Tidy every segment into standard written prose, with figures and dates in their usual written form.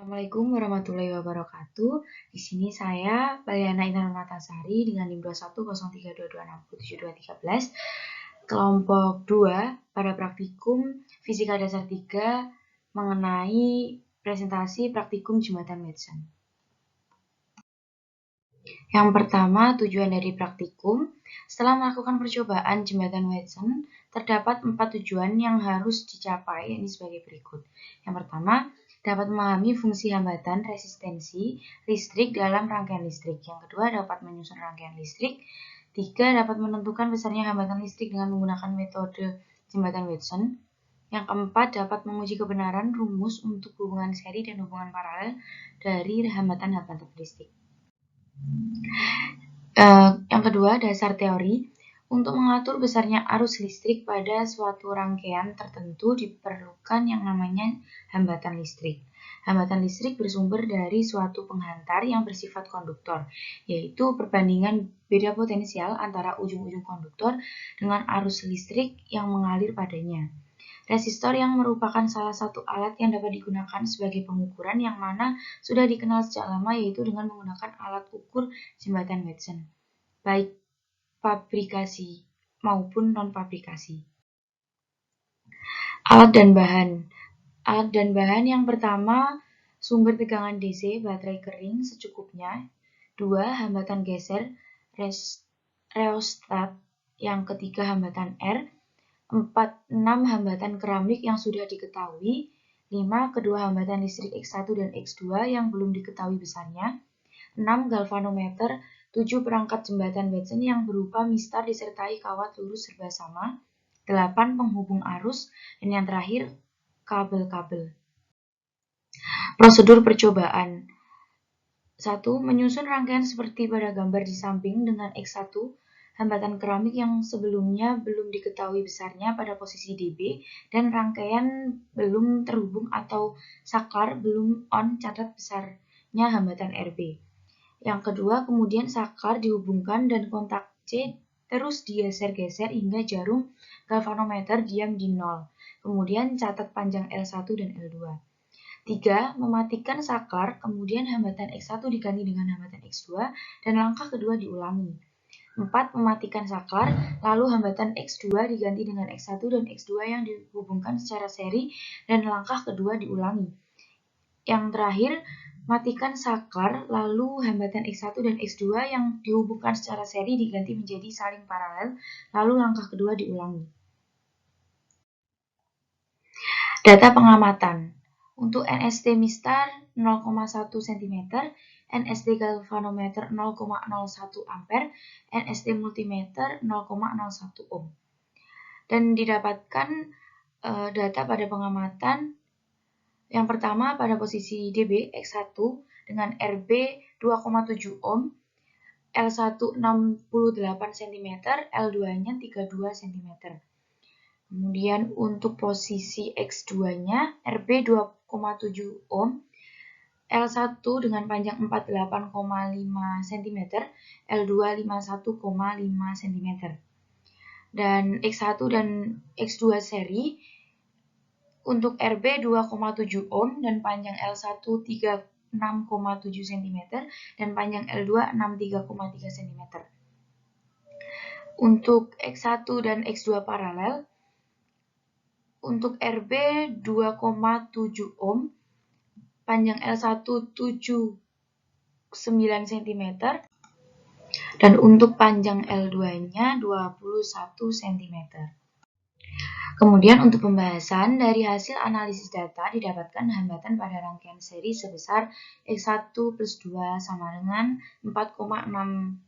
Assalamualaikum warahmatullahi wabarakatuh. Di sini saya, Baliana Intan Matasari dengan NIM 210322672313, kelompok 2 pada praktikum Fisika Dasar 3 mengenai presentasi praktikum jembatan Watson. Yang pertama, tujuan dari praktikum. Setelah melakukan percobaan jembatan Watson, terdapat 4 tujuan yang harus dicapai, ini sebagai berikut. Yang pertama, dapat memahami fungsi hambatan resistensi listrik dalam rangkaian listrik. Yang kedua, dapat menyusun rangkaian listrik. 3, dapat menentukan besarnya hambatan listrik dengan menggunakan metode jembatan Watson. Yang keempat, dapat menguji kebenaran rumus untuk hubungan seri dan hubungan paralel dari hambatan-hambatan listrik. Yang kedua, dasar teori. Untuk mengatur besarnya arus listrik pada suatu rangkaian tertentu diperlukan yang namanya hambatan listrik. Hambatan listrik bersumber dari suatu penghantar yang bersifat konduktor, yaitu perbandingan beda potensial antara ujung-ujung konduktor dengan arus listrik yang mengalir padanya. Resistor yang merupakan salah satu alat yang dapat digunakan sebagai pengukuran yang mana sudah dikenal sejak lama, yaitu dengan menggunakan alat ukur jembatan Watson, baik fabrikasi maupun non-fabrikasi. Alat dan bahan. Alat dan bahan yang pertama, sumber tegangan DC, baterai kering secukupnya. 2, hambatan geser, rheostat. Yang ketiga, hambatan R. 4, 6, hambatan keramik yang sudah diketahui. 5, kedua hambatan listrik X1 dan X2 yang belum diketahui besarnya. 6, galvanometer. 7, perangkat jembatan Watson yang berupa mistar disertai kawat lurus serba sama. 8, penghubung arus. Dan yang terakhir, kabel-kabel. Prosedur percobaan. 1. Menyusun rangkaian seperti pada gambar di samping dengan X1, hambatan keramik yang sebelumnya belum diketahui besarnya pada posisi DB, dan rangkaian belum terhubung atau saklar belum on, catat besarnya hambatan RB. Yang kedua, kemudian saklar dihubungkan dan kontak C terus digeser-geser hingga jarum galvanometer diam di 0. Kemudian catat panjang L1 dan L2. 3. Mematikan saklar, kemudian hambatan X1 diganti dengan hambatan X2, dan langkah kedua diulangi. 4. Mematikan saklar, lalu hambatan X2 diganti dengan X1 dan X2 yang dihubungkan secara seri, dan langkah kedua diulangi. Yang terakhir, matikan saklar, lalu hambatan X1 dan X2 yang dihubungkan secara seri diganti menjadi saling paralel, lalu langkah kedua diulangi. Data pengamatan. Untuk NST mistar 0,1 cm, NST galvanometer 0,01 ampere, NST multimeter 0,01 ohm. Dan didapatkan data pada pengamatan yang pertama pada posisi DB X1 dengan RB 2,7 ohm, L1 68 cm, L2-nya 32 cm. Kemudian untuk posisi X2-nya RB 2,7 ohm, L1 dengan panjang 48,5 cm, L2 51,5 cm. Dan X1 dan X2 seri untuk RB 2,7 ohm dan panjang L1 36,7 cm dan panjang L2 63,3 cm. Untuk X1 dan X2 paralel, untuk RB 2,7 ohm, panjang L1 79 cm, dan untuk panjang L2-nya 21 cm. Kemudian untuk pembahasan, dari hasil analisis data didapatkan hambatan pada rangkaian seri sebesar X1 plus 2 sama dengan 4,66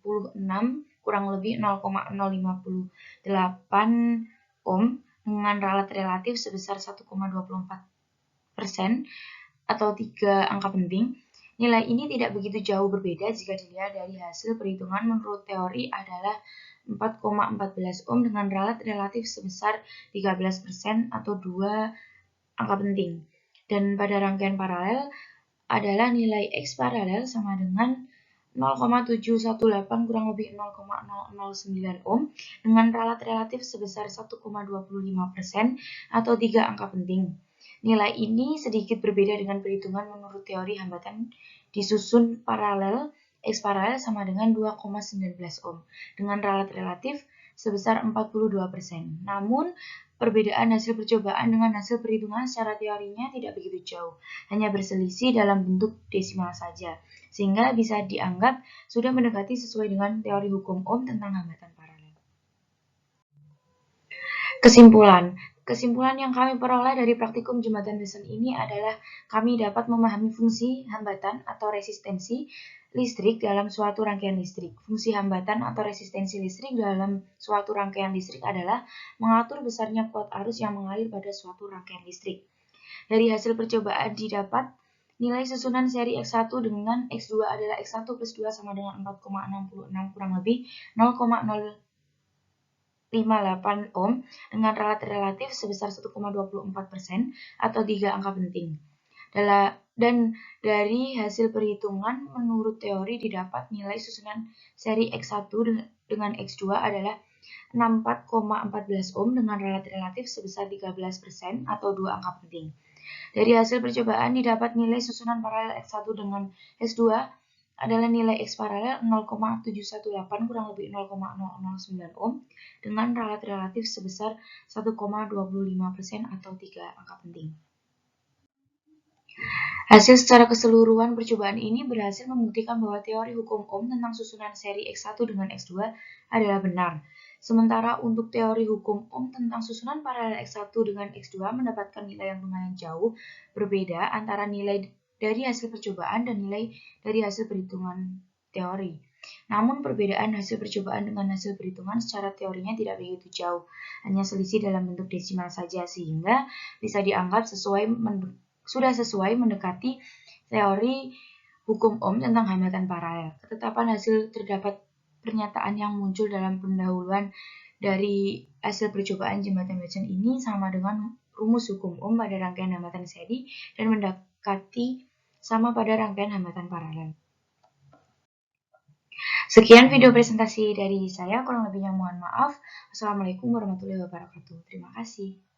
kurang lebih 0,058 ohm dengan ralat relatif sebesar 1,24% atau 3 angka penting. Nilai ini tidak begitu jauh berbeda jika dilihat dari hasil perhitungan menurut teori adalah 4,14 ohm dengan ralat relatif sebesar 13% atau 2 angka penting. Dan pada rangkaian paralel adalah nilai X paralel sama dengan 0,718 kurang lebih 0,009 ohm dengan ralat relatif sebesar 1,25% atau 3 angka penting. Nilai ini sedikit berbeda dengan perhitungan menurut teori hambatan disusun paralel. X paralel sama dengan 2,19 ohm dengan ralat relatif sebesar 42%. Namun, perbedaan hasil percobaan dengan hasil perhitungan secara teorinya tidak begitu jauh, hanya berselisih dalam bentuk desimal saja, sehingga bisa dianggap sudah mendekati sesuai dengan teori hukum Ohm tentang hambatan paralel. Kesimpulan. Kesimpulan yang kami peroleh dari praktikum jembatan Wilson ini adalah kami dapat memahami fungsi hambatan atau resistensi listrik dalam suatu rangkaian listrik. Fungsi hambatan atau resistensi listrik dalam suatu rangkaian listrik adalah mengatur besarnya kuat arus yang mengalir pada suatu rangkaian listrik. Dari hasil percobaan didapat nilai susunan seri X1 dengan X2 adalah X1 plus 2 sama dengan 4,66 kurang lebih 0,058 ohm dengan ralat relatif sebesar 1,24% atau 3 angka penting. Dan dari hasil perhitungan menurut teori didapat nilai susunan seri X1 dengan X2 adalah 64,14 ohm dengan ralat relatif sebesar 13% atau 2 angka penting. Dari hasil percobaan didapat nilai susunan paralel X1 dengan X2 adalah nilai X paralel 0,718 kurang lebih 0,009 ohm dengan ralat relatif sebesar 1,25% atau 3 angka penting. Hasil secara keseluruhan percobaan ini berhasil membuktikan bahwa teori hukum Ohm tentang susunan seri X1 dengan X2 adalah benar. Sementara untuk teori hukum Ohm tentang susunan paralel X1 dengan X2 mendapatkan nilai yang lumayan jauh berbeda antara nilai dari hasil percobaan dan nilai dari hasil perhitungan teori. Namun perbedaan hasil percobaan dengan hasil perhitungan secara teorinya tidak begitu jauh, hanya selisih dalam bentuk desimal saja, sehingga bisa dianggap sudah sesuai mendekati teori hukum Ohm tentang hambatan paralel. Ketetapan hasil terdapat pernyataan yang muncul dalam pendahuluan dari hasil percobaan jembatan Wilson ini sama dengan rumus hukum Ohm pada rangkaian hambatan seri dan mendekati sama pada rangkaian hambatan paralel. Sekian video presentasi dari saya, kurang lebihnya mohon maaf. Wassalamualaikum warahmatullahi wabarakatuh. Terima kasih.